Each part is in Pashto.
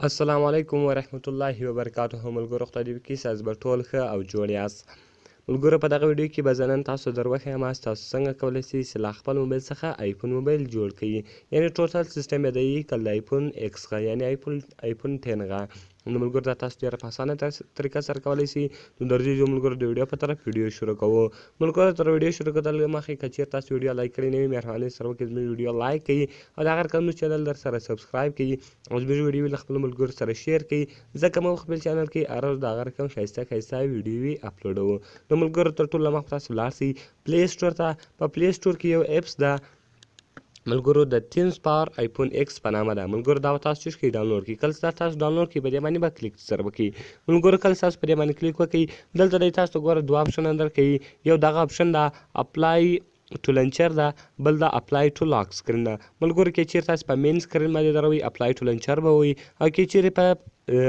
السلام علیکم ورحمت الله وبرکاته. ملګرو خدای دې وکړي ستاسو به ټول ښه او جوړ یاست. ملګرو په دغه ویډیو کې به زه نن تاسو در وښیم تاسو څنګه کولی شئ چې له خپل موبایل څخه آیفون موبایل جوړ کړئ، یعنې ټوټل سیسټم یې دی که د آیفون ایکس ښه یعنې آیفون 10 ښه. نو ملګرو دا تاسو ډېره په اسانه طریقه سره کولی شئ. نو درځئ ځو ملګرو د ویډیو په طرف ویډیو شروع کوو. ملګرو تر ویډیو شروع کېدلو مخکې که چېرې تاسو ویډیو لایک کړې نه وي مهرباني سره وکړئ زموږ ویډیو لایک کړئ او د هغه رقم زموږ چینل در سره سبسکرایب کړئ او زموږ ویډیو له خپلو ملګرو سره شیر کړئ، ځکه موږ خپل چینل کې هره ورځ د هغه رقم ښایسته ویډیوې اپلوډوو. نو ملګرو تر ټولو مخکې تاسو ولاړ شئ پلی سټور ته. په پلی سټور کې یو ایپس ده ملګرو د تینز پاور آیفون ایکس په نامه ده. ملګرو دا به تاسو چې ډاونلوډ کړئ. کله چې تاسو ډاونلوډ کړئ په دې باندې به کلیک سره وکړئ. ملګرو کله تاسو په دې باندې کلیک وکړئ دلته دی تاسو ته ګوره دوه اپشنونه درکوي. یو دغه اپشن ده اپلای ټو لنچر ده، بل دا اپلای ټو لاک سکرین ده. ملګرو که چیرې تاسو په مین سکرین باندې دروئ اپلای ټو لنچر به وي، او که چیرې په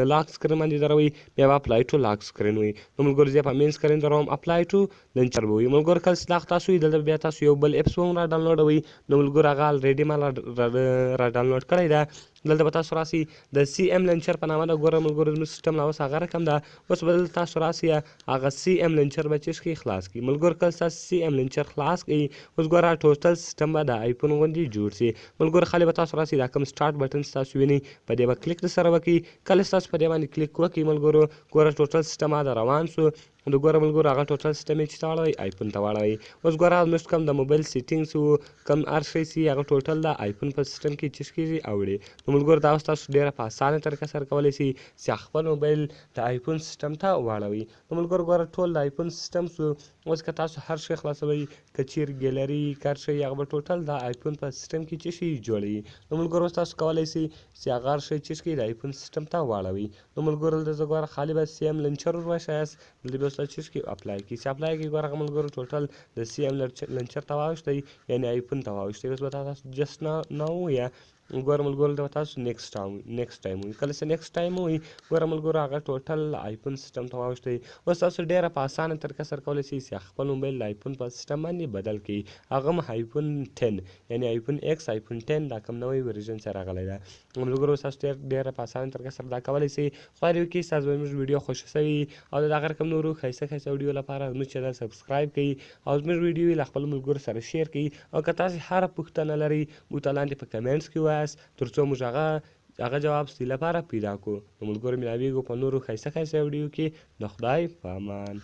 لاک سکرین باندې دروئ بیا به اپلای ټو لاک سکرین وي. نو ملګرو زه په مین سکرین دروم اپلای ټو لنچر به وي. ملګرو کله چې دا تاسو وي دلته بیا تاسو یو بل اپس هم را ډاونلوډوئ. نو ملګرو هغه الریډي ما را ډاونلوډ کړی ده. دلته به تاسو راسئ د سی ایم لنچر په نامه ده. ګوره ملګرو زموږ سیسټم لا اوس هغه رقم ده. اوس به دلته تاسو راسئ هغه سی ایم لنچر به چې کړئ خلاص کړئ. ملګرو کله تاسو سی ایم لنچر خلاص کړئ اوس ګوره ټوټل سیسټم به د آیفون غوندې جوړ شي. ملګرو خالي به تاسو راسئ دا کوم سټارټ بټن چې تاسو وینئ په دې به کلیک سره وکړئ. کله چې تاسو په دې باندې کلیک وکړئ ملګرو ګوره ټوټل سیسټم هغه روان شو. نو ګوره ملګرو هغه ټوټل سیسټم یې چېرته واړوئ آیفون ته واړوئ. اوس ګوره زموږ کوم د موبایل سیټینګس و کوم هر شی چې هغه ټوټل د آیفون په سیسټم کې چې کېږي اوړي. نو ملګرو دا اوس تاسو ډېره په اسانه طریقه سره کولی شئ چې خپل موبایل د آیفون سیسټم ته واړوئ. نو ملګرو ګوره ټول د آیفون سیسټم شو. اوس که تاسو هر شی خلاصوئ که چیرې ګیلري که هر شی هغه به ټوټل د آیفون په سیسټم کې چې شي جوړوي. نو ملګرو اوس تاسو کولی شئ چې هغه هر شی چې کړئ د آیفون سیسټم ته واړوئ. نو ملګرو دلته ګوره خالي به سی ایم لنچر ور وښایاست، دلته بیا اوس تاسو چې کړئ اپلای کړئ. چې اپلای کړئ ګوره هغه ملګرو ټوټل د سی ایم لنچر ته واوښتی یعنې آیفون ته واوښتی. اوس به تاسو جسټ ناو ووایه ګوره ملګرو دلته به تاسو نیکسټ ټایم ووایي. کله چې نیکسټ ټایم ووایي ګوره ملګرو هغه ټوټل آیفون سیسټم ته واوښتی. اوس تاسو ډېره په اسانه طریقه سره کولی شئ چې خپل موبایل د آیفون په سیسټم باندې بدل کړئ، هغه هم آیفون 10 یعنې آیفون ایکس آیفون 10 دا کوم نوی ورژن چې راغلی ده. ملګرو تاسو ډېره په اسانه طریقه سره دا کولی شئ. خدای دې وکړي ستاسو به زموږ ویډیو خوښه شوې او د دغه رقم نورو ښایسته ویډیو لپاره زموږ چینل سبسکرایب کړئ او زموږ ویډیو له خپلو ملګرو سره شیر کړئ. او که تاسو هره پوښتنه لرئ موږ ته لاندې په کمنټس کې ووایاست تر څو موږ هغه جواب ستاسو لپاره پیدا کړو. نو ملګرو ملاویږو په نورو ښایسته ویډیو کې. د خدای په امان.